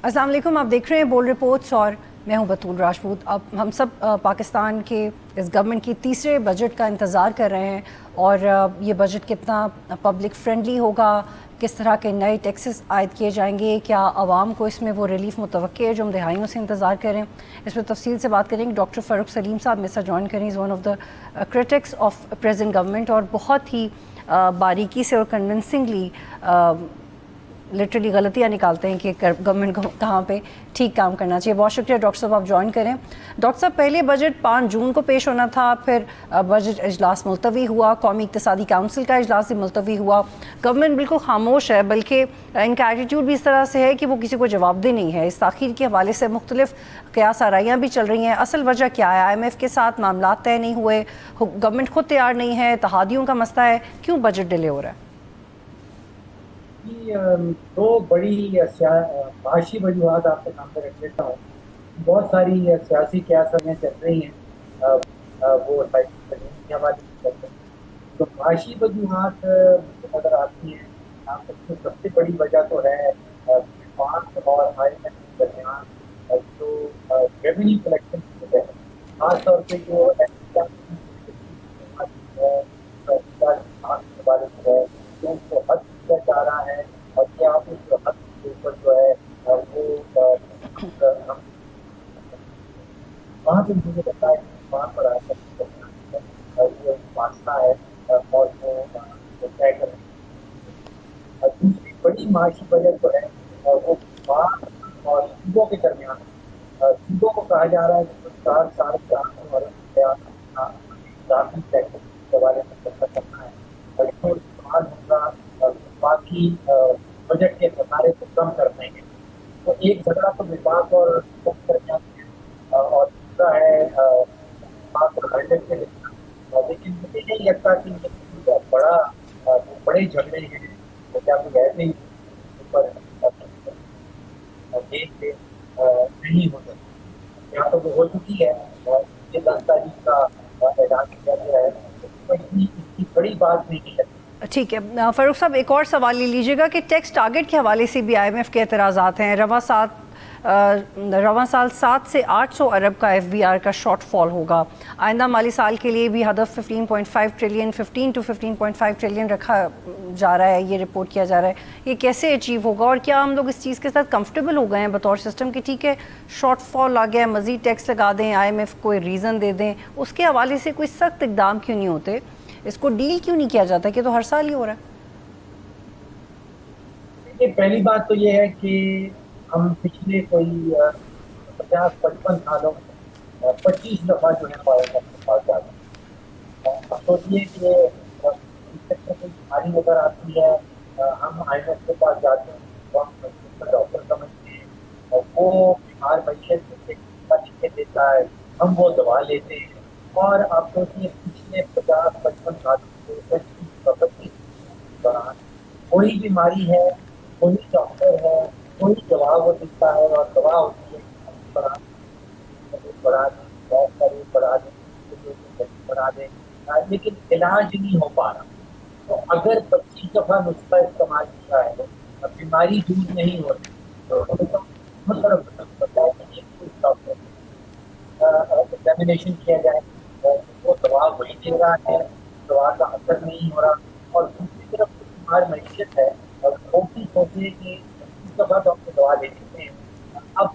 अस्सलाम वालेकुम, आप देख रहे हैं बोल्ड रिपोर्ट्स और मैं हूं बतूल राजपूत। अब हम सब पाकिस्तान के इस गवर्नमेंट की तीसरे बजट का इंतज़ार कर रहे हैं और ये बजट कितना पब्लिक फ्रेंडली होगा, किस तरह के नए टैक्सेस आयद किए जाएंगे, क्या आवाम को इसमें वो रिलीफ मुतवक्की है जो हम दहाइयों से इंतज़ार करें। इस पर तफसील से बात करेंगे। डॉक्टर फ़ारूक सलीम साहब मेरे साथ ज्वाइन करें। Is one of the critics of present government और बहुत ही बारीकी से और कन्विंसिंगली लिटरली गलतियाँ निकालते हैं कि गवर्नमेंट को कहाँ पे ठीक काम करना चाहिए। बहुत शुक्रिया डॉक्टर साहब, आप ज्वाइन करें। डॉक्टर साहब, पहले बजट 5 जून को पेश होना था, फिर बजट इजलास मुलतवी हुआ, कौमी इक़्तिसादी काउंसिल का इजलास भी मुलतवी हुआ। गवर्नमेंट बिल्कुल खामोश है, बल्कि इनका एटीट्यूड भी इस तरह से है कि वो किसी को जवाबदेह नहीं है। इस ताख़ीर के हवाले से मुख्तलिफ क़यास आराइयाँ भी चल रही हैं। असल वजह क्या है? IMF के साथ मामला तय नहीं हुए, गवर्नमेंट खुद तैयार नहीं है, इत्तेहादियों का मसला है, क्यों बजट डिले हो रहा है? दो बड़ी माशी वजूहत आपके सामने रख लेता हूँ। बहुत सारी सियासी क्यासमें चल रही हैं, वो के हवाले से चलते हैं। तो माशी वजूहत मुझे नज़र आती हैं। आपको सबसे बड़ी वजह तो है पाक और IMF के दरमियान जो रेवेन्यू कलेक्शन की वजह है, खासतौर पर जो उसको हद किया जा रहा है और क्या आप उस हद के ऊपर जो है वो हम वहाँ पे मुझे लगता है कि वहाँ पर जो वास्ता है और वो तय कर दूसरी बड़ी माशी वजह जो है वो पाक और सूबों के दरमियान सूबों को कहा जा रहा है कि 4 और टैक्स के हवाले से चर्चा करना है और इसको इस्तेमाल होगा बाकी बजट के खसारे को कम करने के। तो एक झगड़ा तो विभाग और दरमियान है और दूसरा है विभाग और बजट के दरमियान। लेकिन मुझे नहीं लगता कि ये बड़े झगड़े हैं तो क्या कोई ऐसे ही ऊपर देश से नहीं हो सकती। यहाँ तो वो हो चुकी है, ये 10 तारीख का ऐलान किया गया है, तो इसकी बड़ी बात नहीं है। ठीक है फ़ारूक साहब, एक और सवाल ले लीजिएगा कि टैक्स टारगेट के हवाले से भी IMF के एतराज़ात हैं। रवां साल 7 से 800 अरब का FBR का शॉर्ट फॉल होगा। आइंदा माली साल के लिए भी हदफ 15.5 ट्रिलियन 15 to 15.5 ट्रिलियन रखा जा रहा है, ये रिपोर्ट किया जा रहा है। ये कैसे अचीव होगा और क्या हम लोग इस चीज़ के साथ कंफर्टेबल हो गए हैं बतौर सिस्टम कि ठीक है शॉर्ट फॉल आ गया है, मज़ीद टैक्स लगा दें, IMF कोई रीज़न दे दें, उसके हवाले से कोई सख्त इकदाम क्यों नहीं होते? इसको डील क्यों नहीं किया जाता कि तो हर साल ही हो रहा है? देखिए, पहली बात तो ये है कि हम पिछले कोई 50-55 सालों में 25 दफ़ा जो है IMF के पास जाते हैं। अब सोचिए कि कोई बीमारी नजर आती है, हम IMF के पास जाते हैं, तो हम डॉक्टर समझते हैं और वो बीमार मैशत लिख के देता है, हम वो दवा लेते हैं। और आप सोचिए पिछले 50-55 सालों से 25 दौरान कोई बीमारी है, कोई डॉक्टर है, कोई दवा वो देता है और दवा होती है बढ़ा दें, लेकिन इलाज नहीं हो पा रहा। तो अगर 25 दफ़ा नुस्खा इस्तेमाल किया है, बीमारी दूर नहीं हो रही, तो एग्जामिनेशन किया जाए, वो दवा वही दे रहा है, दवा का असर नहीं हो रहा। और दूसरी तरफ बीमार मैशत है और वो भी सोचिए कि दफा तो आपको दवा दे देते हैं, अब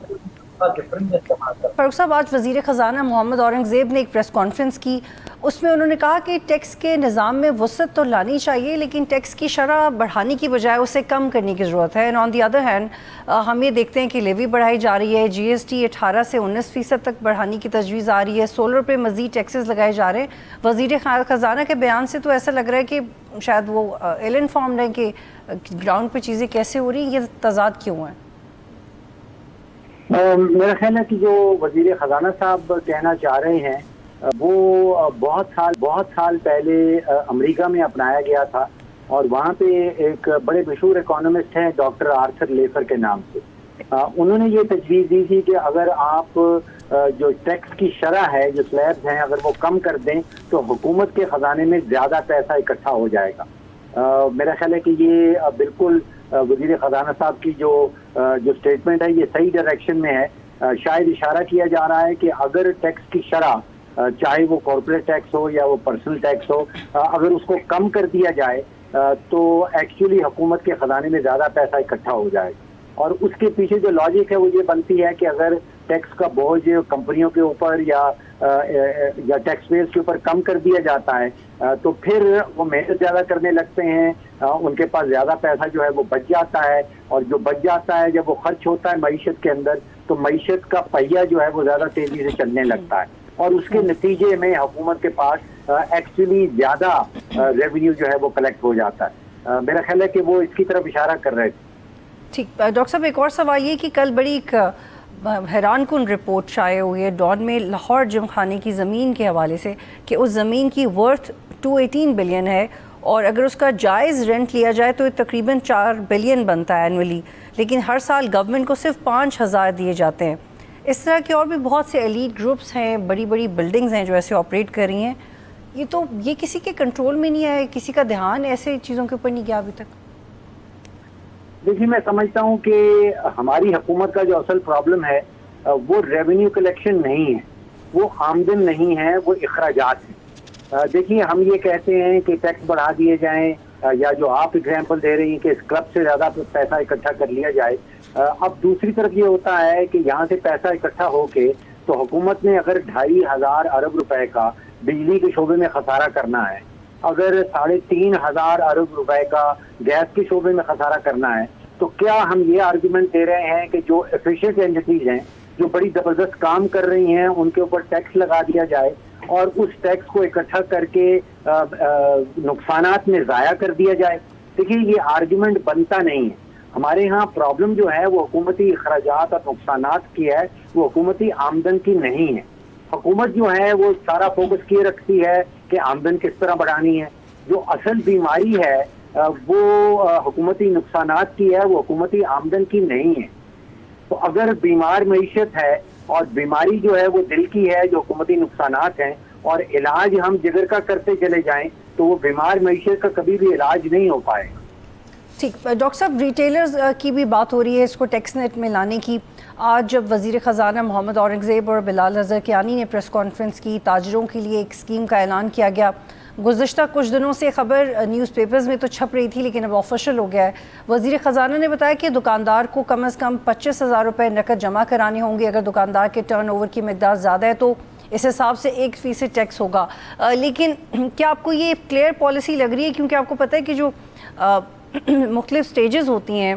डिफरेंट इस्तेमाल कर। फ़ारूक साहब, आज वज़ीर ख़जाना मोहम्मद औरंगज़ेब ने एक प्रेस कॉन्फ्रेंस की, उसमें उन्होंने कहा कि टैक्स के निज़ाम में वसअत तो लानी चाहिए लेकिन टैक्स की शरह बढ़ाने की बजाय उसे कम करने की ज़रूरत है। And on the other hand हम ये देखते हैं कि लेवी बढ़ाई जा रही है, GST 18 से 19% तक बढ़ाने की तजवीज़ आ रही है, सोलर पे मज़ीद टैक्सेस लगाए जा रहे हैं। वज़ीर ख़जाना के बयान से तो ऐसा लग रहा है कि शायद वो इल इन्फॉर्म्ड है कि ग्राउंड पर चीज़ें कैसे हो रही हैं, ये तज़ाद क्यों है? मेरा ख्याल है कि जो वज़ीर ख़जाना साहब कहना चाह रहे हैं वो बहुत साल पहले अमेरिका में अपनाया गया था और वहाँ पे एक बड़े मशहूर इकोनॉमिस्ट हैं डॉक्टर आर्थर लेफर के नाम से। उन्होंने ये तजवीज़ दी थी कि अगर आप जो टैक्स की शरह है, जो स्लैब्स हैं, अगर वो कम कर दें तो हुकूमत के ख़जाने में ज़्यादा पैसा इकट्ठा हो जाएगा। मेरा ख्याल है कि ये बिल्कुल वज़ीर ख़जाना साहब की जो جو اسٹیٹمنٹ ہے یہ صحیح ڈائریکشن میں ہے. شاید اشارہ کیا جا رہا ہے کہ اگر ٹیکس کی شرح چاہے وہ کارپوریٹ ٹیکس ہو یا وہ پرسنل ٹیکس ہو, اگر اس کو کم کر دیا جائے تو ایکچولی حکومت کے خزانے میں زیادہ پیسہ اکٹھا ہو جائے. اور اس کے پیچھے جو لاجک ہے وہ یہ بنتی ہے کہ اگر ٹیکس کا بوجھ کمپنیوں کے اوپر یا ٹیکس پیئرز کے اوپر کم کر دیا جاتا ہے تو پھر وہ محنت زیادہ کرنے لگتے ہیں, ان کے پاس زیادہ پیسہ جو ہے وہ بچ جاتا ہے, اور جو بچ جاتا ہے جب وہ خرچ ہوتا ہے معیشت کے اندر تو معیشت کا پہیہ جو ہے وہ زیادہ تیزی سے چلنے لگتا ہے, اور اس کے نتیجے میں حکومت کے پاس ایکچولی زیادہ ریونیو جو ہے وہ کلیکٹ ہو جاتا ہے. میرا خیال ہے کہ وہ اس کی طرف اشارہ کر رہے تھے. ٹھیک. ڈاکٹر صاحب ایک اور سوال یہ کہ کل بڑی ایک حیران کن رپورٹ شائع ہوئی ہے ڈان میں لاہور جم خانے کی زمین کے حوالے سے کہ اس زمین کی ورتھ 218 بلین ہے, اور اگر اس کا جائز رینٹ لیا جائے تو تقریباً 4 بلین بنتا ہے اینولی, لیکن ہر سال گورنمنٹ کو صرف 5,000 دیے جاتے ہیں. اس طرح کے اور بھی بہت سے ایلیٹ گروپس ہیں, بڑی بڑی بلڈنگز ہیں جو ایسے آپریٹ کر رہی ہیں. یہ کسی کے کنٹرول میں نہیں ہے, کسی کا دھیان ایسے چیزوں کے اوپر نہیں گیا ابھی تک. دیکھیے میں سمجھتا ہوں کہ ہماری حکومت کا جو اصل پرابلم ہے وہ ریونیو کلیکشن نہیں ہے, وہ آمدن نہیں ہے, وہ اخراجات ہیں. دیکھیے ہم یہ کہتے ہیں کہ ٹیکس بڑھا دیے جائیں, یا جو آپ اگزامپل دے رہی ہیں کہ اس کلب سے زیادہ پیسہ اکٹھا کر لیا جائے. اب دوسری طرف یہ ہوتا ہے کہ یہاں سے پیسہ اکٹھا ہو کے تو حکومت نے اگر 2,500 ارب روپے کا بجلی کے شعبے میں خسارہ کرنا ہے, اگر 3,500 ارب روپے کا گیس کے شعبے میں خسارہ کرنا ہے, تو کیا ہم یہ آرگومنٹ دے رہے ہیں کہ جو ایفیشینٹ اینٹیز ہیں جو بڑی زبردست کام کر رہی ہیں ان کے اوپر ٹیکس لگا دیا جائے اور اس ٹیکس کو اکٹھا کر کے نقصانات میں ضائع کر دیا جائے؟ دیکھیے یہ آرگومنٹ بنتا نہیں ہے. ہمارے ہاں پرابلم جو ہے وہ حکومتی اخراجات اور نقصانات کی ہے, وہ حکومتی آمدن کی نہیں ہے. حکومت جو ہے وہ سارا فوکس کیے رکھتی ہے کہ آمدن کس طرح بڑھانی ہے. جو اصل بیماری ہے وہ حکومتی نقصانات کی ہے, وہ حکومتی آمدن کی نہیں ہے. تو اگر بیمار معیشت ہے اور بیماری جو ہے وہ دل کی ہے جو حکومتی نقصانات ہیں, اور علاج ہم جگر کا کرتے چلے جائیں تو وہ بیمار معیشت کا کبھی بھی علاج نہیں ہو پائے گا. ٹھیک. ڈاکٹر صاحب ریٹیلرز کی بھی بات ہو رہی ہے اس کو ٹیکس نیٹ میں لانے کی. آج جب وزیر خزانہ محمد اورنگزیب اور بلال اظہر کیانی نے پریس کانفرنس کی, تاجروں کے لیے ایک اسکیم کا اعلان کیا گیا. گزشتہ کچھ دنوں سے خبر نیوز پیپرز میں تو چھپ رہی تھی لیکن اب آفیشل ہو گیا ہے. وزیر خزانہ نے بتایا کہ دکاندار کو کم از کم 25,000 روپے نقد جمع کرانے ہوں گے. اگر دکاندار کے ٹرن اوور کی مقدار زیادہ ہے تو اس حساب سے 1% ٹیکس ہوگا. لیکن کیا آپ کو یہ کلیئر پالیسی لگ رہی ہے؟ کیونکہ آپ کو پتہ ہے کہ جو مختلف سٹیجز ہوتی ہیں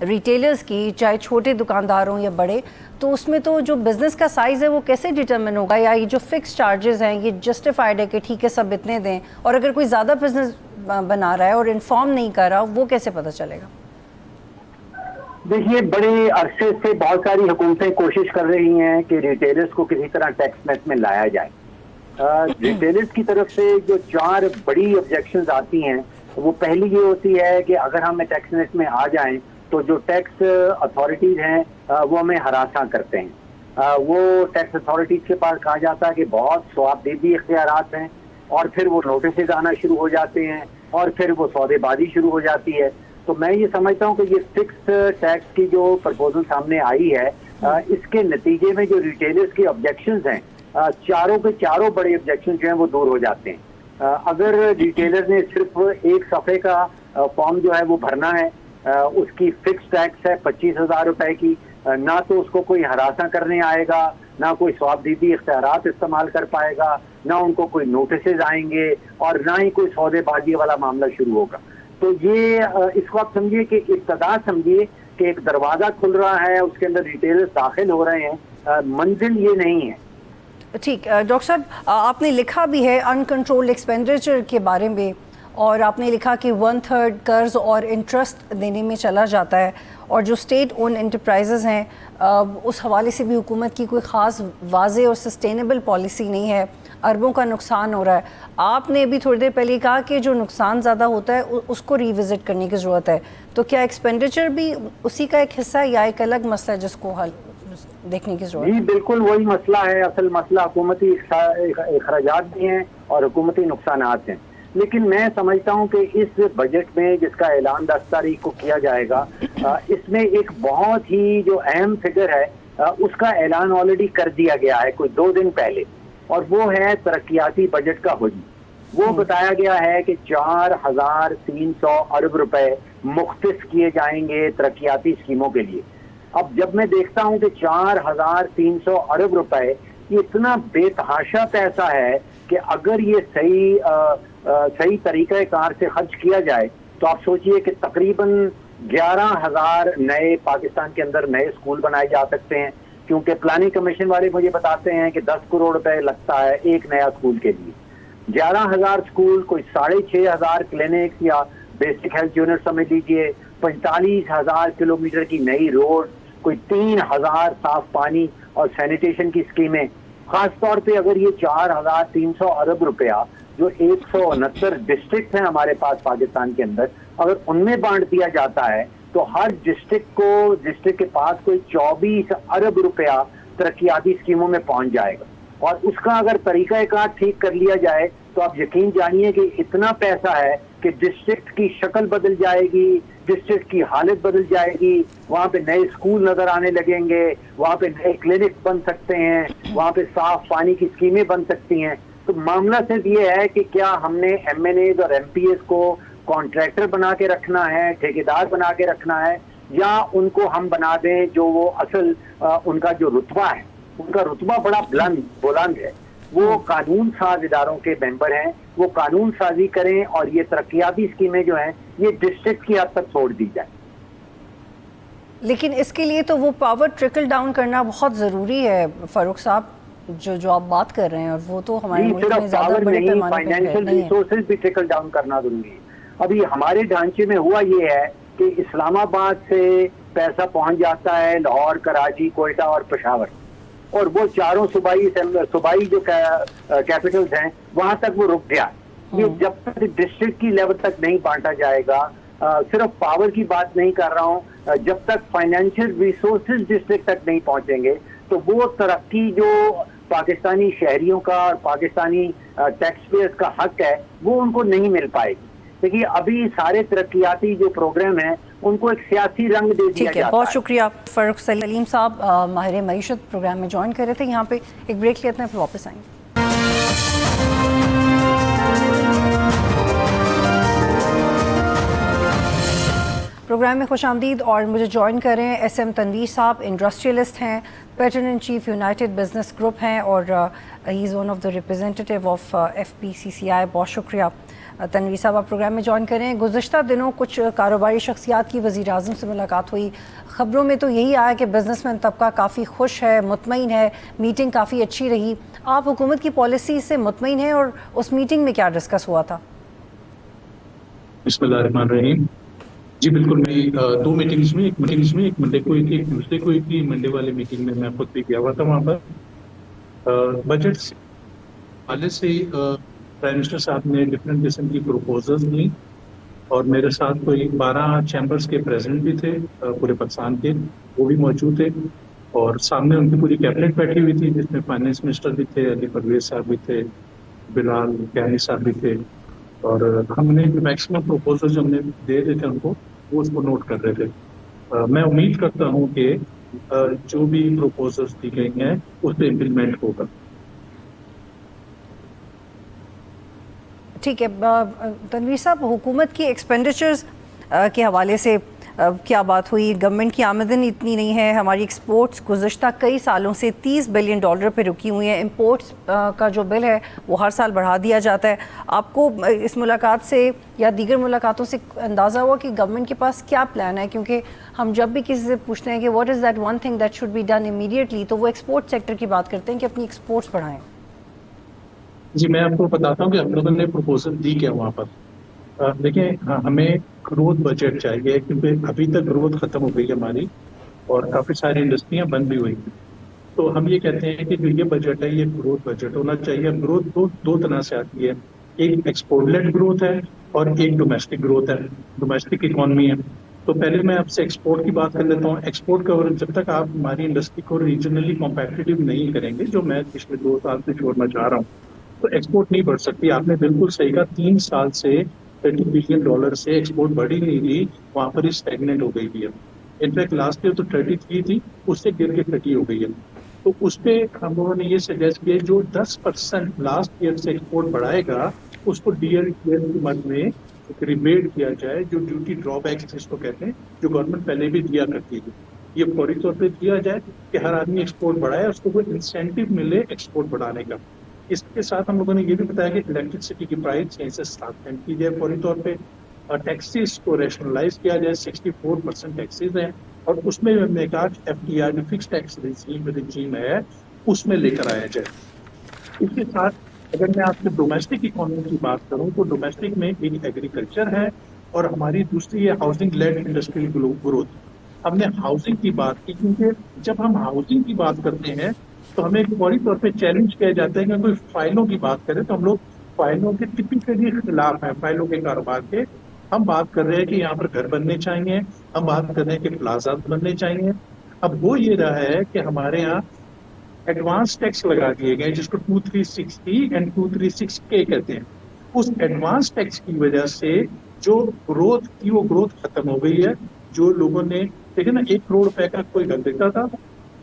ریٹیلرز کی, چاہے چھوٹے دکاندار ہوں یا بڑے, تو اس میں تو جو بزنس کا سائز ہے وہ کیسے ڈٹرمن ہوگا, یا یہ جو فکس چارجز ہیں یہ جسٹیفائڈ ہے کہ ٹھیک ہے سب اتنے دیں, اور اگر کوئی زیادہ بزنس بنا رہا ہے اور انفارم نہیں کر رہا وہ کیسے پتہ چلے گا؟ دیکھیے بڑے عرصے سے بہت ساری حکومتیں کوشش کر رہی ہیں کہ ریٹیلرز کو کسی طرح ٹیکس نیٹ میں لایا جائے. ریٹیلرز کی طرف سے جو 4 بڑی آبجیکشنز آتی ہیں, وہ پہلی یہ ہوتی ہے کہ اگر ہم ٹیکس نیٹ میں آ جائیں تو جو ٹیکس اتھارٹیز ہیں وہ ہمیں ہراساں کرتے ہیں. وہ ٹیکس اتھارٹیز کے پاس کہا جاتا ہے کہ بہت ثوابدیدی اختیارات ہیں, اور پھر وہ نوٹسز آنا شروع ہو جاتے ہیں, اور پھر وہ سودے بازی شروع ہو جاتی ہے. تو میں یہ سمجھتا ہوں کہ یہ فکس ٹیکس کی جو پرپوزل سامنے آئی ہے, اس کے نتیجے میں جو ریٹیلرز کی آبجیکشنز ہیں, چاروں کے چاروں بڑے آبجیکشن جو ہیں وہ دور ہو جاتے ہیں. اگر ریٹیلر نے صرف ایک صفحے کا فارم جو ہے وہ بھرنا ہے, اس کی فکس ٹیکس ہے 25,000 روپے کی, نہ تو اس کو کوئی ہراساں کرنے آئے گا, نہ کوئی ثوابدیدی اختیارات استعمال کر پائے گا, نہ ان کو کوئی نوٹسز آئیں گے, اور نہ ہی کوئی سودے بازی والا معاملہ شروع ہوگا. تو یہ اس کو آپ سمجھیے کہ ابتدا سمجھیے کہ ایک دروازہ کھل رہا ہے, اس کے اندر ریٹیلرز داخل ہو رہے ہیں, منزل یہ نہیں ہے. ٹھیک. ڈاکٹر صاحب آپ نے لکھا بھی ہے انکنٹرولڈ ایکسپینڈیچر کے بارے میں, اور آپ نے لکھا کہ 1/3 قرض اور انٹرسٹ دینے میں چلا جاتا ہے, اور جو اسٹیٹ اون انٹرپرائزز ہیں اس حوالے سے بھی حکومت کی کوئی خاص واضح اور سسٹینیبل پالیسی نہیں ہے, اربوں کا نقصان ہو رہا ہے. آپ نے ابھی تھوڑی دیر پہلے کہا کہ جو نقصان زیادہ ہوتا ہے اس کو ریوزٹ کرنے کی ضرورت ہے. تو کیا ایکسپینڈیچر بھی اسی کا ایک حصہ ہے یا ایک الگ مسئلہ ہے جس کو حل دیکھنے کی ضرورت ہے؟ جی بالکل وہی مسئلہ ہے. اصل مسئلہ حکومتی اخراجات بھی ہیں اور حکومتی نقصانات ہیں. لیکن میں سمجھتا ہوں کہ اس بجٹ میں جس کا اعلان 10 تاریخ کو کیا جائے گا اس میں ایک بہت ہی جو اہم فگر ہے اس کا اعلان آلریڈی کر دیا گیا ہے کوئی 2 دن پہلے، اور وہ ہے ترقیاتی بجٹ کا حجم۔ وہ بتایا گیا ہے کہ 4,300 ارب روپے مختص کیے جائیں گے ترقیاتی اسکیموں کے لیے۔ اب جب میں دیکھتا ہوں کہ 4,300 ارب روپے یہ اتنا بے تحاشا پیسہ ہے کہ اگر یہ صحیح طریقہ کار سے خرچ کیا جائے تو آپ سوچئے کہ تقریباً 11,000 نئے پاکستان کے اندر نئے اسکول بنائے جا سکتے ہیں، کیونکہ پلاننگ کمیشن والے مجھے بتاتے ہیں کہ 10 کروڑ روپے لگتا ہے ایک نیا اسکول کے لیے۔ 11,000 اسکول، کوئی 6,500 کلینکس یا بیسک ہیلتھ یونٹ سمجھ لیجئے، 45,000 کلومیٹر کی نئی روڈ، کوئی 3,000 صاف پانی اور سینیٹیشن کی اسکیمیں۔ خاص طور پہ اگر یہ 4,300 ارب روپیہ جو 169 ڈسٹرکٹ ہیں ہمارے پاس پاکستان کے اندر، اگر ان میں بانٹ دیا جاتا ہے تو ہر ڈسٹرکٹ کے پاس کوئی 24 ارب روپیہ ترقیاتی اسکیموں میں پہنچ جائے گا، اور اس کا اگر طریقہ کار ٹھیک کر لیا جائے تو آپ یقین جانیے کہ اتنا پیسہ ہے کہ ڈسٹرکٹ کی شکل بدل جائے گی، ڈسٹرکٹ کی حالت بدل جائے گی، وہاں پہ نئے اسکول نظر آنے لگیں گے، وہاں پہ نئے کلینک بن سکتے ہیں، وہاں پہ صاف پانی کی اسکیمیں بن سکتی ہیں۔ تو معاملہ صرف یہ ہے کہ کیا ہم نے ایم این ایز اور ایم پی ایس کو کانٹریکٹر بنا کے رکھنا ہے، ٹھیکیدار بنا کے رکھنا ہے، یا ان کو ہم بنا دیں جو وہ اصل ان کا جو رتبہ ہے، ان کا رتبہ بڑا بلند ہے، وہ قانون ساز اداروں کے ممبر ہیں، وہ قانون سازی کریں اور یہ ترقیاتی اسکیمیں جو ہیں یہ ڈسٹرکٹ کی حد تک چھوڑ دی جائیں۔ لیکن اس کے لیے تو وہ پاور ٹرکل ڈاؤن کرنا بہت ضروری ہے فاروق صاحب، جو آپ بات کر رہے ہیں، اور وہ تو ہمارے ملک میں زیادہ بڑے پیمانے پہ فائنینشیل ریسورسز بھی ٹرکل ڈاؤن کرنا ضروری ہے۔ ابھی ہمارے ڈھانچے میں ہوا یہ ہے کہ اسلام آباد سے پیسہ پہنچ جاتا ہے لاہور، کراچی، کوئٹہ اور پشاور، اور وہ چاروں صوبائی جو کیپٹلز ہیں وہاں تک وہ رک گیا۔ یہ جب تک ڈسٹرکٹ کی لیول تک نہیں بانٹا جائے گا، صرف پاور کی بات نہیں کر رہا ہوں، جب تک فائنینشیل ریسورسز ڈسٹرکٹ تک نہیں پہنچیں گے تو وہ ترقی جو پاکستانی شہریوں کا اور پاکستانی ٹیکس پیئرز کا حق ہے وہ ان کو نہیں مل پائے گی۔ دیکھیے ابھی سارے ترقیاتی جو پروگرام ہیں ان کو ایک سیاسی رنگ دے دیا جاتا ہے۔ بہت شکریہ فاروق سلیم صاحب، ماہر معیشت پروگرام میں جوائن کر رہے تھے۔ یہاں پہ ایک بریک لیتے ہیں، پھر واپس آئیں گے۔ پروگرام میں خوش آمدید، اور مجھے جوائن کر رہے ہیں ایس ایم تنویر صاحب، انڈسٹریلسٹ ہیں، patron in chief United Business Group ہیں، اور he is one of the representative of F P C C I. بہت شکریہ تنویر صاحب، آپ پروگرام میں جوائن کریں۔ گزشتہ دنوں کچھ کاروباری شخصیات کی وزیر اعظم سے ملاقات ہوئی، خبروں میں تو یہی آیا کہ بزنس مین طبقہ کافی خوش ہے، مطمئن ہے، میٹنگ کافی اچھی رہی۔ آپ حکومت کی پالیسی سے مطمئن ہیں، اور اس میٹنگ میں کیا ڈسکس ہوا تھا؟ بسم اللہ الرحمن الرحیم۔ جی بالکل، میں 2 میٹنگز میں، ایک منڈے کو ایک ٹیوزڈے کو ایک تھی۔ منڈے والے میٹنگ میں خود بھی گیا ہوا تھا وہاں پر۔ بجٹ سے حوالے سے پرائم منسٹر صاحب نے ڈفرینٹ قسم کی پروپوزلز دیں، اور میرے ساتھ کوئی 12 چیمبرز کے پریزیڈنٹ بھی تھے پورے پاکستان کے، وہ بھی موجود تھے، اور سامنے ان کی پوری کیبنٹ بیٹھی ہوئی تھی، جس میں فائنینس منسٹر بھی تھے، علی پرویز صاحب بھی تھے، بلال کیانی صاحب بھی تھے، اور ہم نے میکسیمم پروپوزل جو ہم نے دے رہے تھے ان کو، وہ اس کو نوٹ کر رہے تھے۔ میں امید کرتا ہوں کہ جو بھی پروپوزلز دی گئی ہیں اس پہ امپلیمنٹ ہوگا۔ ٹھیک ہے تنویر صاحب، حکومت کی ایکسپینڈیچرز کے حوالے سے کیا بات ہوئی؟ گورنمنٹ کی آمدن اتنی نہیں ہے، ہماری ایکسپورٹس گزشتہ کئی سالوں سے $30 بلین پہ رکی ہوئی ہیں، امپورٹس کا جو بل ہے وہ ہر سال بڑھا دیا جاتا ہے۔ آپ کو اس ملاقات سے یا دیگر ملاقاتوں سے اندازہ ہوا کہ گورنمنٹ کے پاس کیا پلان ہے؟ کیونکہ ہم جب بھی کسی سے پوچھتے ہیں کہ what is that one thing that should be done immediately, تو وہ ایکسپورٹ سیکٹر کی بات کرتے ہیں کہ اپنی ایکسپورٹس بڑھائیں۔ جی میں آپ کو بتاتا ہوں کہ ہم لوگوں نے پروپوزل دی کیا وہاں پر۔ دیکھیں، ہمیں گروتھ بجٹ چاہیے، کیونکہ ابھی تک گروتھ ختم ہو گئی ہماری، اور کافی ساری انڈسٹریاں بند بھی ہوئی ہیں۔ تو ہم یہ کہتے ہیں کہ جو یہ بجٹ ہے یہ گروتھ بجٹ ہونا چاہیے۔ گروتھ دو طرح سے آتی ہے، ایک ایکسپورٹ لیڈ گروتھ ہے اور ایک ڈومیسٹک گروتھ ہے، ڈومیسٹک اکانومی ہے۔ تو پہلے میں آپ سے ایکسپورٹ کی بات کر لیتا ہوں۔ ایکسپورٹ کا جب تک آپ ہماری انڈسٹری کو ریجنلی کمپیٹیٹیو نہیں کریں گے، جو میں پچھلے 2 سال سے چھوڑنا چاہ رہا ہوں، तो एक्सपोर्ट नहीं बढ़ सकती। आपने बिल्कुल सही कहा, 3 साल से $30 बिलियन से एक्सपोर्ट बढ़ी नहीं थी, वहां पर ही स्टेगनेंट हो गई है। इनफैक्ट लास्ट ईयर तो 33 थी, उससे गिर के 30 हो गई है। तो उस पर हम लोगों ने ये सजेस्ट किया, जो 10% लास्ट ईयर से एक्सपोर्ट बढ़ाएगा उसको डीएल की मद में एक रिबेट किया जाए, जो ड्यूटी ड्रॉबैक्स जिसको कहते हैं, जो गवर्नमेंट पहले भी दिया करती थी, ये फौरी तौर पे दिया जाए कि हर आदमी एक्सपोर्ट बढ़ाए, उसको कोई इंसेंटिव मिले एक्सपोर्ट बढ़ाने का। इसके साथ हम लोगों ने ये भी बताया कि इलेक्ट्रिसिटी की प्राइस यहीं से स्टार्ट की जाए फौरी तौर पे, टैक्सेस को रैशनलाइज किया जाए। 64% टैक्सेस हैं, और उसमें हमने कहा कि FDR फिक्स टैक्स रिजीम है, उसमें लेकर आया जाए। इसके साथ अगर मैं आपसे डोमेस्टिक इकोनॉमी की बात करूं, तो डोमेस्टिक में एक एग्रीकल्चर है और हमारी दूसरी है हाउसिंग लेड इंडस्ट्रियल ग्रोथ। हमने हाउसिंग की बात की, क्योंकि जब हम हाउसिंग की बात करते हैं तो हमें एक फौरी तौर पे चैलेंज किया जाता है कि कोई फाइलों की बात करें तो हम लोग फाइलों के टिपिकली खिलाफ हैं, फाइलों के कारोबार के। हम बात कर रहे हैं कि यहाँ पर घर बनने चाहिए, हम बात कर रहे हैं कि प्लाजा बनने चाहिए। अब वो ये रहा है कि हमारे यहाँ एडवांस टैक्स लगा दिए गए, जिसको 2360 एंड 236K कहते हैं। उस एडवांस टैक्स की वजह से जो ग्रोथ थी वो ग्रोथ खत्म हो गई है। जो लोगों ने देखे ना, 1 करोड़ रुपए का कोई घर देता था,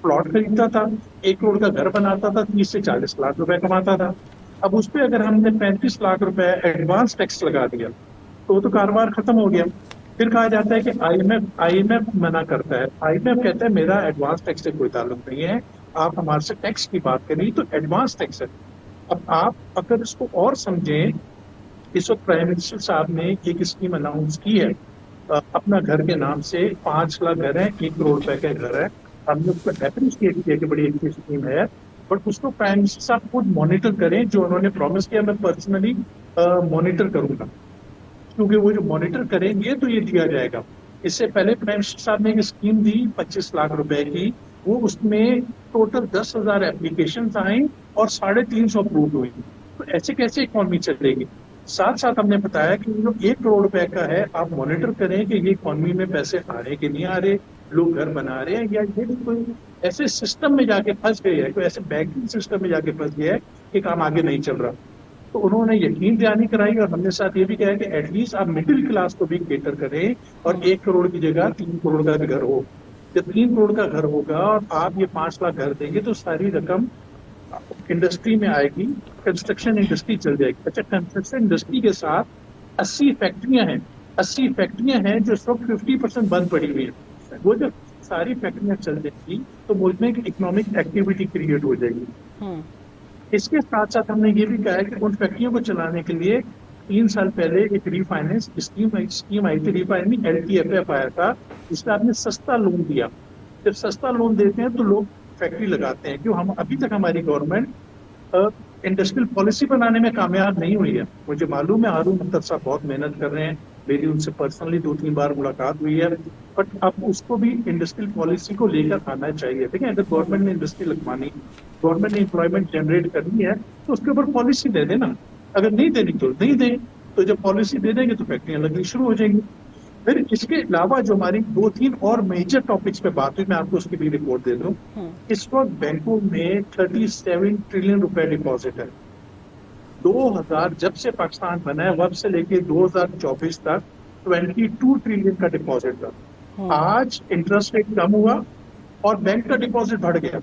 प्लॉट खरीदता था, 1 करोड़ का घर बनाता था, 30 से 40 लाख रुपए कमाता था। अब उस पर अगर हमने 35 लाख रुपए एडवांस टैक्स लगा दिया तो कारोबार खत्म हो गया। फिर कहा जाता है कि आईएमएफ मना करता है। आईएमएफ कहता है मेरा एडवांस टैक्स से कोई ताल्लुक नहीं है, आप हमारे से टैक्स की बात करिए तो एडवांस टैक्स है। अब आप अगर इसको और समझें, इस वक्त प्राइम मिनिस्टर साहब ने एक स्कीम अनाउंस की है, अपना घर के नाम से 5 लाख घर है, 1 करोड़ रुपए का घर है। हमने उसको अप्रिशिएट किया कि बड़ी अच्छी स्कीम है, बट उसको प्राइम मिनिस्टर साहब खुद मॉनिटर करें। जो उन्होंने प्रॉमिस किया मैं पर्सनली मॉनिटर करूंगा, क्योंकि वो जो मॉनिटर करेंगे तो ये दिया जाएगा। इससे पहले प्राइम मिनिस्टर साहब ने एक स्कीम दी 25 लाख रुपए की, वो उसमें टोटल 10,000 एप्लीकेशन आई और 350 अप्रूव हुई। तो ऐसे कैसे इकोनॉमी चलेगी? साथ साथ हमने बताया कि जो 1 करोड़ रुपए का है, आप मॉनिटर करें कि ये इकोनॉमी में पैसे आ रहे कि नहीं आ रहे, लोग घर बना रहे हैं, या ये कोई ऐसे सिस्टम में जाके फंस गए है, कोई ऐसे बैंकिंग सिस्टम में जाके फंस गया है कि काम आगे नहीं चल रहा। तो उन्होंने यकीन दहानी कराई, और हमने साथ ये भी कहा कि एटलीस्ट आप मिडिल क्लास को भी केटर करें और 1 करोड़ की जगह 3 करोड़ का घर हो। जब 3 करोड़ का घर होगा और आप ये 5 लाख घर देंगे तो सारी रकम इंडस्ट्री में आएगी, कंस्ट्रक्शन इंडस्ट्री चल जाएगी। अच्छा, कंस्ट्रक्शन इंडस्ट्री के साथ 80 फैक्ट्रियां हैं, 80 फैक्ट्रियां हैं जो इस वक्त 50% बंद पड़ी हुई है। वो जब सारी फैक्ट्रियां चल जाएगी तो मुल्क में इकोनॉमिक एक्टिविटी क्रिएट हो जाएगी। इसके साथ साथ हमने ये भी कहा है कि उन फैक्ट्रियों को चलाने के लिए 3 साल पहले एक रीफाइनेंस स्कीम आई थी, रीफाइनिंग LTFF आया था, जिसमें आपने सस्ता लोन दिया। जब सस्ता लोन देते हैं तो लोग फैक्ट्री लगाते हैं। क्यों? हम अभी तक हमारी गवर्नमेंट इंडस्ट्रियल पॉलिसी बनाने में कामयाब नहीं हुई है। मुझे मालूम है हारून अख्तर साहब बहुत मेहनत कर रहे हैं, मेरी उनसे पर्सनली 2-3 बार मुलाकात हुई है, बट अब उसको भी इंडस्ट्रियल पॉलिसी को लेकर आना चाहिए। देखिए, अगर गवर्नमेंट ने इंडस्ट्री लगवानी, गवर्नमेंट ने एम्प्लॉयमेंट जनरेट करनी है तो उसके ऊपर पॉलिसी दे देना। अगर नहीं देनी तो नहीं दें, तो जब पॉलिसी दे देंगे तो फैक्ट्रियां लगनी शुरू हो जाएंगी। फिर इसके अलावा जो हमारी 2-3 और मेजर टॉपिक्स पे बात हुई, मैं आपको उसकी भी रिपोर्ट दे दूं। इस वक्त बैंकों में 37 ट्रिलियन रुपए डिपॉजिट है। 2000 जब से पाकिस्तान बना है वब से लेके 2024 तक 22 ट्रिलियन का डिपॉजिट था। आज इंटरेस्ट रेट कम हुआ और बैंक का डिपॉजिट बढ़ गया।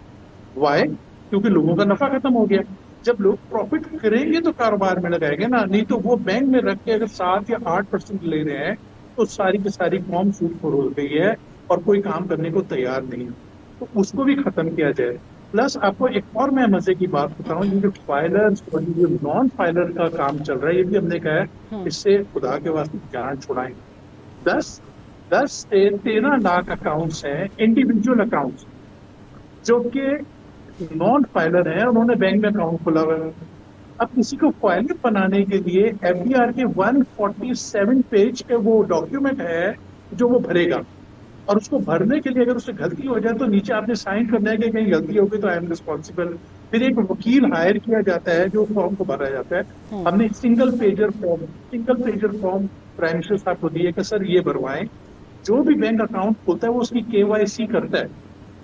वाई? क्योंकि लोगों का नफा खत्म हो गया। जब लोग प्रॉफिट करेंगे तो कारोबार में लगाएंगे ना, नहीं तो वो बैंक में रख के अगर 7 या 8% ले रहे हैं तो सारी की सारी कौम सूदखोर हो गई है और कोई काम करने को तैयार नहीं है। तो उसको भी खत्म किया जाए। प्लस आपको एक और मैं मजे की बात बताऊं, ये जो फाइलर्स और ये नॉन फाइलर का काम चल रहा है, ये भी हमने कहा है इससे खुदा के वास्ते जान छुड़ाएं। 10 से 13 लाख अकाउंट्स हैं, इंडिविजुअल अकाउंट्स, जो कि नॉन फाइलर है, उन्होंने बैंक में अकाउंट खोला हुआ है। अब किसी को फाइलर बनाने के लिए FDR के 147 पेज के वो डॉक्यूमेंट है जो वो भरेगा, और उसको भरने के लिए अगर उससे गलती हो जाए तो नीचे आपने साइन करना है कि कहीं गलती होगी तो आई एम रिस्पॉन्सिबल। फिर एक वकील हायर किया जाता है जो फॉर्म को भरा जाता है। हमने single pager form prime minister साहब को दिए कि सर ये भरवाएं। जो भी बैंक अकाउंट खोलता है वो उसकी KYC करता है।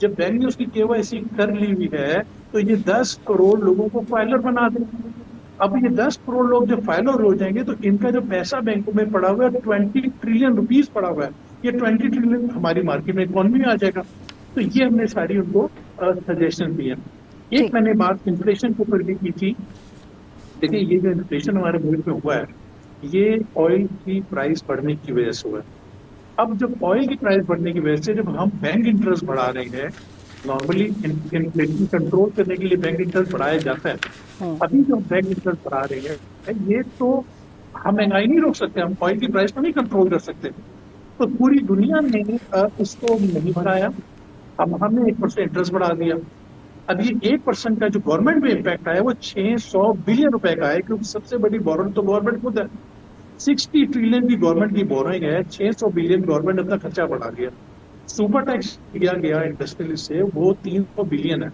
जब बैंक ने उसकी KYC कर ली हुई है तो ये 10 करोड़ लोगों को फाइलर बना दे। अब ये 10 करोड़ लोग जब फाइलर हो जाएंगे तो इनका जो पैसा बैंकों में पड़ा हुआ है 20 ट्रिलियन रुपीस पड़ा हुआ है, ये 20 ट्रिलियन हमारी मार्केट में इकोनॉमी में आ जाएगा। तो ये हमने सारी उनको सजेशन दी है। एक मैंने बात इन्फ्लेशन के ऊपर भी की थी। देखिए ये जो इन्फ्लेशन हमारे मुल्क में हुआ है ये ऑयल की प्राइस बढ़ने की वजह से हुआ है। अब जब ऑयल की प्राइस बढ़ने की वजह से जब हम बैंक इंटरेस्ट बढ़ा रहे हैं, नॉर्मली इन्फ्लेशन कंट्रोल करने के लिए बैंक इंटरेस्ट बढ़ाया जाता है, अभी जो बैंक इंटरेस्ट बढ़ा रहे हैं ये तो हम महंगाई नहीं रोक सकते, हम ऑयल की प्राइस को नहीं कंट्रोल कर सकते। तो पूरी दुनिया ने इसको नहीं बढ़ाया, अब हमने 1% इंटरेस्ट बढ़ा दिया। अब ये 1% का जो गवर्नमेंट में इम्पैक्ट आया वो 600 बिलियन रुपए का है, क्योंकि सबसे बड़ी बोरोइंग तो गवर्नमेंट खुद है। 60 ट्रिलियन की गवर्नमेंट की बोरोइंग है, 600 बिलियन गवर्नमेंट अपना खर्चा बढ़ा दिया। सुपर टैक्स दिया गया इंडस्ट्रियलिस्ट से वो 300 बिलियन है,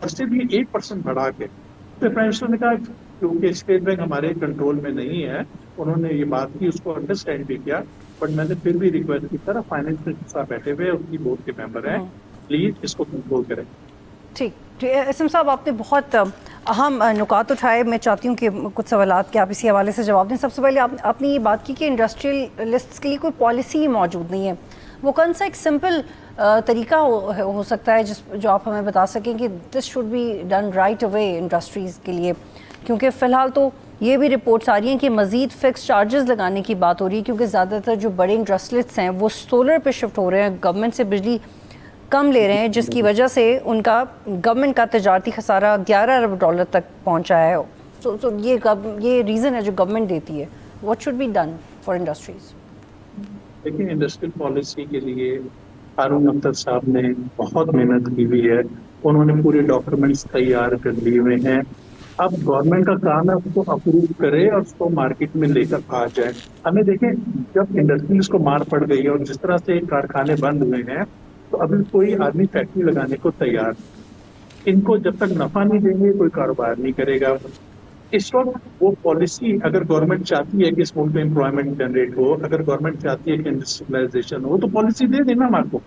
और सिर्फ ये 1% बढ़ा के। तो प्राइम मिनिस्टर ने कहा क्योंकि स्टेट बैंक हमारे कंट्रोल में नहीं है, उन्होंने ये बात की, उसको अंडरस्टैंड भी किया, बट मैंने फिर भी रिक्वेस्ट की तरह फाइनेंस मिनिस्टर साहब बैठे हुए उनकी बोर्ड के मेंबर हैं, प्लीज इसको कंट्रोल करें। ठीक, एसएम साहब आपने बहुत अहम नुकात उठाए। मैं चाहती हूँ कि कुछ सवालात के आप इसी हवाले से जवाब दें। सबसे पहले आपने ये बात की कि इंडस्ट्रियलिस्ट्स के लिए कोई पॉलिसी मौजूद नहीं है। वो कौन सा एक सिंपल तरीका हो सकता है जो आप हमें बता सकें कि this should be done right away industries के लिए? क्योंकि फ़िलहाल तो ये भी रिपोर्ट्स आ रही हैं कि मज़ीद फ़िक्स चार्जेस लगाने की बात हो रही है, क्योंकि ज़्यादातर जो बड़े इंडस्ट्रियलिस्ट्स हैं वो सोलर पे शिफ्ट हो रहे हैं, गवर्नमेंट से बिजली कम ले रहे हैं, जिसकी वजह से उनका गवर्नमेंट का तजारती खसारा 11 अरब डॉलर तक पहुंचा है। तो ये रीज़न है जो गवर्नमेंट देती है। What should be done for industries? देखिए इंडस्ट्रियल पॉलिसी के लिए हारून अख्तर साहब ने बहुत मेहनत की हुई है, उन्होंने पूरे डॉक्यूमेंट्स तैयार कर लिए हुए हैं। अब गवर्नमेंट का काम है उसको अप्रूव करे और उसको मार्केट में लेकर आ जाए। हमें देखें जब इंडस्ट्रीज को मार पड़ गई है और जिस तरह से कारखाने बंद हुए हैं, तो अभी कोई आदमी फैक्ट्री लगाने को तैयार नहीं। इनको जब तक नफा नहीं देंगे कोई कारोबार नहीं करेगा। इस वक्त वो पॉलिसी अगर गवर्नमेंट चाहती है कि इस मुल्क में एम्प्लॉयमेंट जनरेट हो, अगर गवर्नमेंट चाहती है कि इंडस्ट्रियलाइजेशन हो, तो पॉलिसी दे देना हमारे,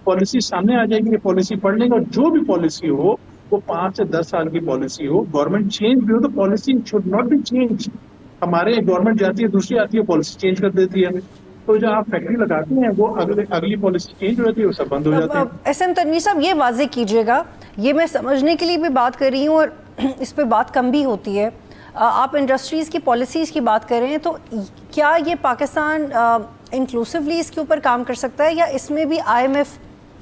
पॉलिसी सामने आ जाएगी, ये पॉलिसी पढ़ लेंगे, और जो भी पॉलिसी हो वो 5 से 10 साल की पॉलिसी हो, गवर्नमेंट चेंज भी हो तो policy should not be change. हमारे गवर्नमेंट जाती है दूसरी आती है पॉलिसी चेंज कर देती है, तो जो आप फैक्ट्री लगाते हैं वो अगली पॉलिसी चेंज हो जाती है, वो सब बंद हो जाते हैं। एसएम तनवीर साहब ये वाजे कीजिएगा, ये मैं समझने के लिए भी बात कर रही हूँ और इस पे बात कम भी होती है। आप इंडस्ट्रीज़ की पॉलिसीज़ की बात कर रहे हैं, तो क्या ये पाकिस्तान इंक्लूसिवली इसके ऊपर काम कर सकता है, या इसमें भी IMF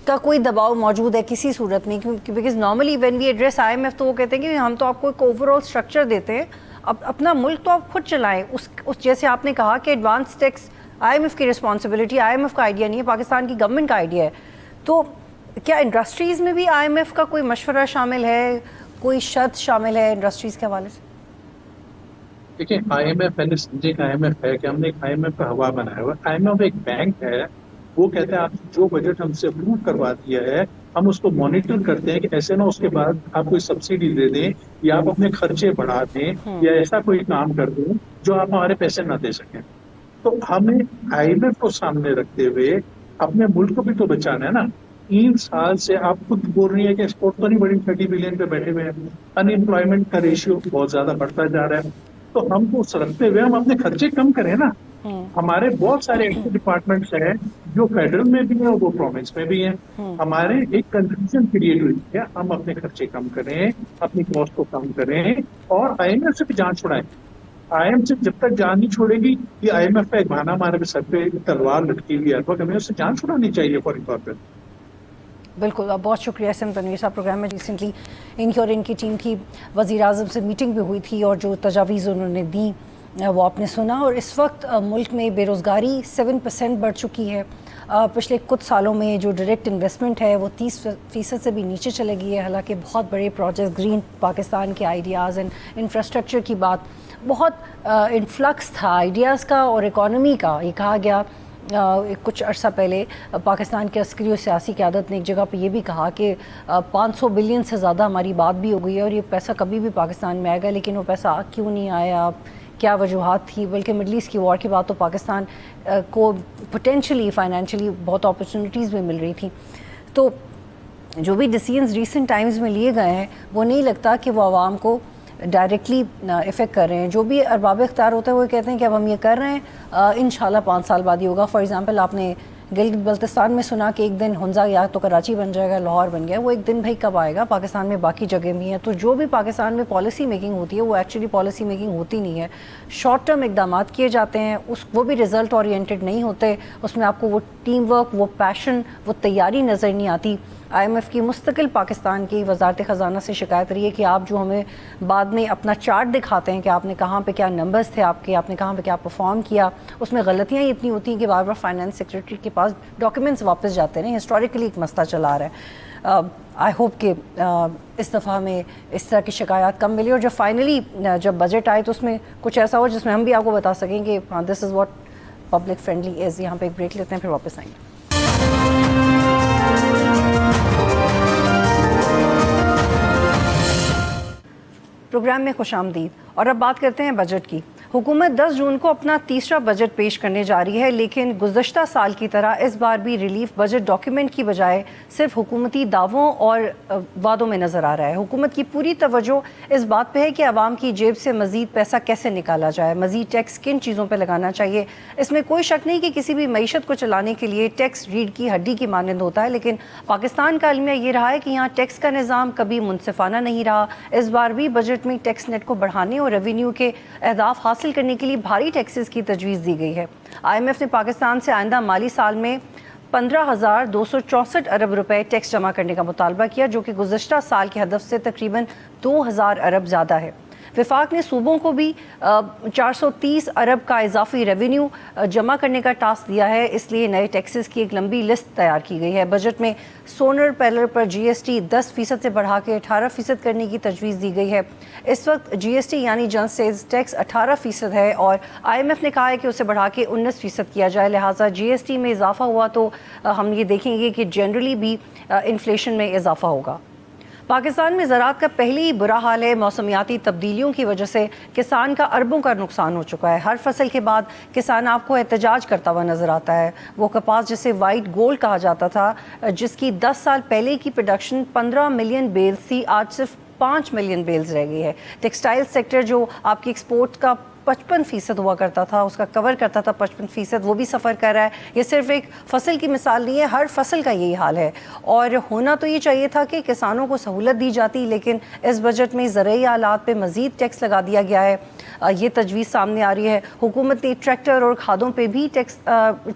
का कोई दबाव मौजूद है किसी सूरत में? क्योंकि because normally when we address IMF तो वो कहते हैं कि हम तो आपको एक ओवरऑल स्ट्रक्चर देते हैं, अब अपना मुल्क तो आप खुद चलाएं। उस जैसे आपने कहा कि एडवांस टैक्स IMF की रिस्पॉन्सिबिलिटी, IMF का आइडिया नहीं है, पाकिस्तान की गवर्नमेंट का आइडिया है। तो क्या इंडस्ट्रीज़ में भी IMF का कोई मशवरा शामिल है, कोई शर्त शामिल है इंडस्ट्रीज़ के हवाले से? देखिए IMF पहले समझे IMF है कि हमने एक IMF का हवा बनाया हुआ। IMF एक बैंक है, वो कहते हैं आप जो बजट हमसे अप्रूव करवा दिया है हम उसको मॉनिटर करते हैं कि ऐसे ना उसके बाद आप कोई सब्सिडी दे दें या आप अपने खर्चे बढ़ा दें या ऐसा कोई काम कर दें जो आप हमारे पैसे ना दे सकें। तो हमें IMF को सामने रखते हुए अपने मुल्क को भी तो बचाना है ना। 3 साल से आप खुद बोल रही है कि एक्सपोर्ट तो नहीं बढ़ी, 30 बिलियन पे बैठे हुए हैं, अनएम्प्लॉयमेंट का रेशियो बहुत ज्यादा बढ़ता जा रहा है। तो हमको रखते हुए हम अपने खर्चे कम करें ना। हमारे बहुत सारे ऐसे डिपार्टमेंट्स हैं जो फेडरल में भी हैं और वो प्रोविंस में भी हैं। हमारे एक कंफ्यूजन क्रिएट हुई है, हम अपने खर्चे कम करें, अपनी कॉस्ट को कम करें और IMF से भी जान छुड़ाएं। IMF जब तक जान नहीं छोड़ेगी, ये IMF का एक बहाना हमारे सर पे तलवार लटकी हुई है, हमें उससे जान छुड़ानी चाहिए फौरी तौर पर। बिल्कुल, बहुत शुक्रिया एसएम तनवीर साहब। प्रोग्राम में रिसेंटली इनकी और इनकी टीम की वज़ीर आज़म से मीटिंग भी हुई थी और जो तजावीज़ उन्होंने दी वो आपने सुना। और इस वक्त मुल्क में बेरोज़गारी 7% बढ़ चुकी है। पिछले कुछ सालों में जो डायरेक्ट इन्वेस्टमेंट है वो 30% से भी नीचे चले गई है। हालांकि बहुत बड़े प्रोजेक्ट, ग्रीन पाकिस्तान के आइडियाज़ एंड इंफ्रास्ट्रक्चर की बात, बहुत इन्फ्लक्स था आइडियाज़ का और इकॉनमी का। ये कहा गया कुछ अर्सा पहले पाकिस्तान के अस्करी और सियासी क़यादत ने एक जगह पे ये भी कहा कि 500 बिलियन से ज़्यादा हमारी बात भी हो गई है और ये पैसा कभी भी पाकिस्तान में आएगा, लेकिन वो पैसा क्यों नहीं आया, क्या वजूहात थी? बल्कि मिडल ईस्ट की वॉर के बाद तो पाकिस्तान को पोटेंशली फाइनेंशियली बहुत अपॉर्चुनिटीज़ भी मिल रही थी। तो जो भी डिसीजंस रीसेंट टाइम्स में लिए गए हैं वो नहीं लगता कि वो आवाम को डायरेक्टली इफ़ेक्ट कर रहे हैं। जो भी अरबाब इख्तियार होता है वो कहते हैं कि अब हम ये कर रहे हैं, इंशाल्लाह 5 साल बाद ही होगा। फॉर एग्जांपल आपने गिलगित बल्तिस्तान में सुना कि एक दिन हुंजा या तो कराची बन जाएगा, लाहौर बन गया, वो एक दिन भाई कब आएगा? पाकिस्तान में बाकी जगह भी हैं। तो जो भी पाकिस्तान में पॉलिसी मेकिंग होती है वो एक्चुअली पॉलिसी मेकिंग होती नहीं है, शॉर्ट टर्म इकदाम किए जाते हैं, वो भी रिज़ल्ट ओरिएंटेड नहीं होते, उसमें आपको वो टीम वर्क, वो पैशन, वो तैयारी नज़र नहीं आती। IMF की मुस्तकिल पाकिस्तान की वजारत ख़जाना से शिकायत रही है कि आप जो हमें बाद में अपना चार्ट दिखाते हैं कि आपने कहाँ पे क्या नंबर्स थे आपके, आपने कहाँ पे क्या परफॉर्म किया, उसमें गलतियाँ ही इतनी होती हैं कि बार बार फाइनेंस सेक्रेटरी के पास डॉक्यूमेंट्स वापस जाते हैं। हिस्टोरिकली एक मसला चला आ रहा है। आई होप कि इस दफ़ा में इस तरह की शिकायत कम मिली और जब फाइनली जब बजट आए तो उसमें कुछ ऐसा हो जिसमें हम भी आपको बता सकें कि हाँ this is what public friendly is. यहाँ पे एक ब्रेक लेते हैं, फिर वापस आएंगे। प्रोग्राम में खुशामदीद। और अब बात करते हैं बजट की। हुकूमत 10 जून को अपना तीसरा बजट पेश करने जा रही है, लेकिन गुज़श्ता साल की तरह इस बार भी रिलीफ बजट डॉक्यूमेंट की बजाय सिर्फ हुकूमती दावों और वादों में नज़र आ रहा है। हुकूमत की पूरी तवज्जो इस बात पे है कि आवाम की जेब से मज़ीद पैसा कैसे निकाला जाए, मज़ीद टैक्स किन चीज़ों पर लगाना चाहिए। इसमें कोई शक नहीं कि किसी भी मईशत को चलाने के लिए टैक्स रीढ़ की हड्डी की मानंद होता है, लेकिन पाकिस्तान का अलमिया ये रहा है कि यहाँ टैक्स का निज़ाम कभी मुनसिफाना नहीं रहा। इस बार भी बजट में टैक्स नेट को बढ़ाने और रेवेन्यू के अहदाफ हासिल करने के लिए भारी टैक्सेस की तजवीज़ दी गई है। IMF ने पाकिस्तान से आइंदा माली साल में 15,264 अरब रुपए टैक्स जमा करने का मुतालबा किया, जो कि गुज़श्ता साल के हदफ से तकरीबन 2,000 अरब ज़्यादा है। वफाक ने सूबों को भी 430 अरब का इजाफी रेवेन्यू जमा करने का टास्क दिया है, इसलिए नए टैक्सेस की एक लंबी लिस्ट तैयार की गई है। बजट में सोलर पैनल पर GST 10% से बढ़ा के 18% करने की तजवीज़ दी गई है। इस वक्त GST यानी जनरल सेल्स टैक्स 18% है और IMF ने कहा है कि उसे बढ़ा के 19% किया जाए। लिहाजा GST में इजाफा हुआ तो हम ये देखेंगे कि जनरली भी इन्फ्लेशन में इजाफा होगा। पाकिस्तान में ज़राअत का पहले ही बुरा हाल है। मौसमियाती तब्दीलियों की वजह से किसान का अरबों का नुकसान हो चुका है। हर फसल के बाद किसान आपको एहतजाज करता हुआ नज़र आता है। वो कपास जिसे वाइट गोल्ड कहा जाता था, जिसकी 10 साल पहले की प्रोडक्शन 15 मिलियन बेल्स थी, आज सिर्फ 5 मिलियन बेल्स रह गई है। टेक्सटाइल सेक्टर जो आपकी एक्सपोर्ट का 55% हुआ करता था, उसका कवर करता था 55%, वो भी सफ़र कर रहा है। ये सिर्फ एक फसल की मिसाल नहीं है, हर फसल का यही हाल है। और होना तो ये चाहिए था कि किसानों को सहूलत दी जाती, लेकिन इस बजट में ज़रूरी आलात पे मज़ीद टैक्स लगा दिया गया है। ये तजवीज़ सामने आ रही है। हुकूमत ने ट्रैक्टर और खादों पे भी टैक्स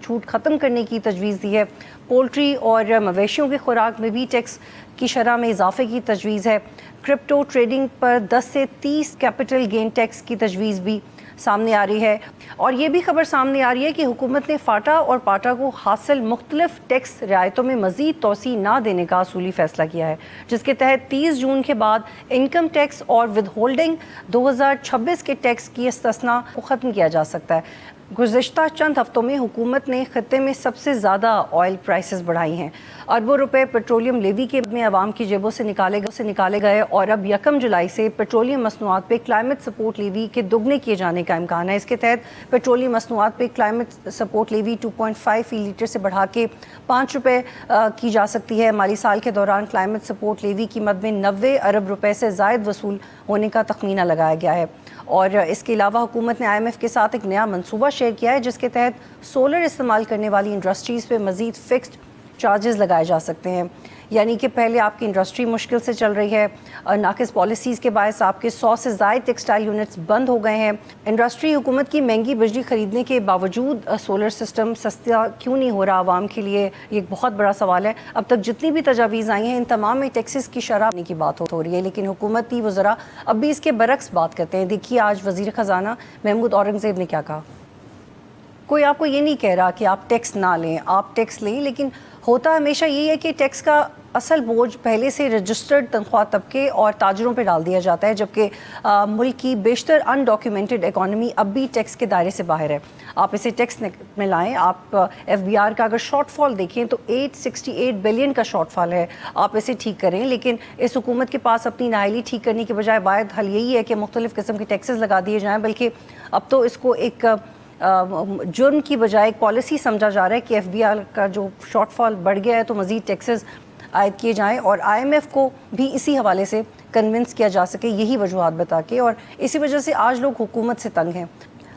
छूट ख़त्म करने की तजवीज़ दी है। पोल्ट्री और मवेशियों की खुराक में भी टैक्स की शरह में इजाफे की तजवीज़ है। क्रिप्टो ट्रेडिंग पर 10 से 30 कैपिटल गेन टैक्स की तजवीज़ भी सामने आ रही है। और ये भी खबर सामने आ रही है कि हुकूमत ने फाटा और पाटा को हासिल मुख्तलिफ टैक्स रियायतों में मज़ीद तोसी ना देने का असूली फ़ैसला किया है, जिसके तहत 30 जून के बाद इनकम टैक्स और विद होल्डिंग 2026 के टैक्स की इस्तिस्ना को ख़त्म किया जा सकता है। गुज़श्ता चंद हफ्तों में हुकूमत ने खत्ते में सबसे ज़्यादा ऑयल प्राइसेस बढ़ाई हैं। अरबों रुपए पेट्रोलियम लेवी के में आवाम की जेबों से निकाले गए और अब 1 जुलाई से पेट्रोलियम मसनूआत पे क्लाइमेट सपोर्ट लेवी के दुगने किए जाने का इम्कान है। इसके तहत पेट्रोलियम मसनूआत पे क्लाइमेट सपोर्ट लेवी 2.5 फी लीटर से बढ़ा के 5 रुपये की जा सकती है। माली साल के दौरान क्लाइमेट सपोर्ट लेवी कीमत में 90 अरब रुपए से ज़ायद वसूल होने का तखमीना लगाया गया है। और इसके अलावा हुकूमत ने IMF के साथ एक नया मंसूबा शेयर किया है, जिसके तहत सोलर इस्तेमाल करने वाली इंडस्ट्रीज़ पे मज़ीद फ़िक्स्ड चार्जेस लगाए जा सकते हैं। यानी कि पहले आपकी इंडस्ट्री मुश्किल से चल रही है, नाकिस पॉलिसीज़ के बायस आपके 100 से ज़ायद टेक्सटाइल यूनिट्स बंद हो गए हैं। इंडस्ट्री हुकूमत की महंगी बिजली ख़रीदने के बावजूद सोलर सिस्टम सस्ता क्यों नहीं हो रहा आवाम के लिए, ये एक बहुत बड़ा सवाल है। अब तक जितनी भी तजावीज़ आई हैं इन तमाम में टैक्सेस की शरह की बात हो रही है, लेकिन हुकूमती वज़रा अब भी इसके बरक्स बात करते हैं। देखिए आज वज़ीर ख़जाना महमूद औरंगज़ेब ने क्या कहा। कोई आपको ये नहीं कह रहा कि आप टैक्स ना लें, आप टैक्स लें, लेकिन होता हमेशा यही है कि टैक्स का असल बोझ पहले से रजिस्टर्ड तनख्वाह तबके और ताजरों पे डाल दिया जाता है, जबकि मुल्क की बेशतर अनडॉक्यूमेंटेड इकॉनमी अब भी टैक्स के दायरे से बाहर है। आप इसे टैक्स में लाएं। आप FBR का अगर शॉर्टफॉल देखें तो 868 बिलियन का शॉर्टफॉल है, आप इसे ठीक करें। लेकिन इस हुकूमत के पास अपनी नाअहली ठीक करने के बजाय वाहिद हल यही है कि मुख्तलिफ़ किस्म के टैक्सेस लगा दिए जाएँ, बल्कि अब तो इसको एक जुर्म की बजाय एक पॉलिसी समझा जा रहा है कि FBR का जो शॉर्टफॉल बढ़ गया है तो मज़ीद टैक्सेस आयद किए जाएँ। और IMF को भी इसी हवाले से کنونس کیا جا سکے، یہی وجوہات بتا کے، اور اسی وجہ سے آج لوگ حکومت سے تنگ ہیں۔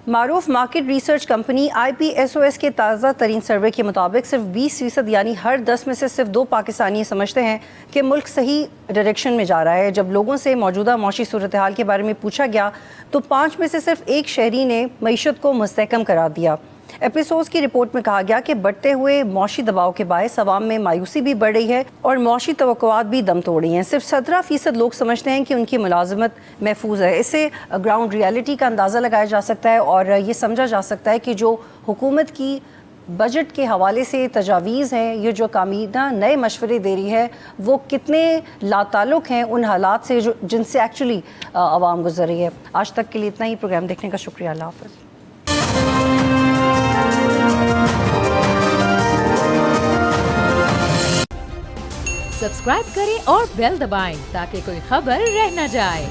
معروف مارکیٹ ریسرچ کمپنی IPSOS کے تازہ ترین سروے کے مطابق صرف 20% یعنی ہر 10 میں سے صرف 2 پاکستانی سمجھتے ہیں کہ ملک صحیح ڈائریکشن میں جا رہا ہے۔ جب لوگوں سے موجودہ معاشی صورتحال کے بارے میں پوچھا گیا تو 5 میں سے صرف 1 شہری نے معیشت کو مستحکم قرار دیا۔ ایپیسوس کی رپورٹ میں کہا گیا کہ بڑھتے ہوئے معاشی دباؤ کے باعث عوام میں مایوسی بھی بڑھ رہی ہے اور معاشی توقعات بھی دم توڑ رہی ہیں۔ صرف 17% لوگ سمجھتے ہیں کہ ان کی ملازمت محفوظ ہے۔ اس سے گراؤنڈ ریالٹی کا اندازہ لگایا جا سکتا ہے اور یہ سمجھا جا سکتا ہے کہ جو حکومت کی بجٹ کے حوالے سے تجاویز ہیں، یہ جو کابینہ نئے مشورے دے رہی ہے، وہ کتنے لاتعلق ہیں ان حالات سے جن سے ایکچولی عوام گزر رہی ہے۔ آج تک کے لیے اتنا ہی۔ پروگرام دیکھنے کا شکریہ۔ اللہ حافظ۔ سبسکرائب کریں اور بیل دبائیں تاکہ کوئی خبر رہ نہ جائے۔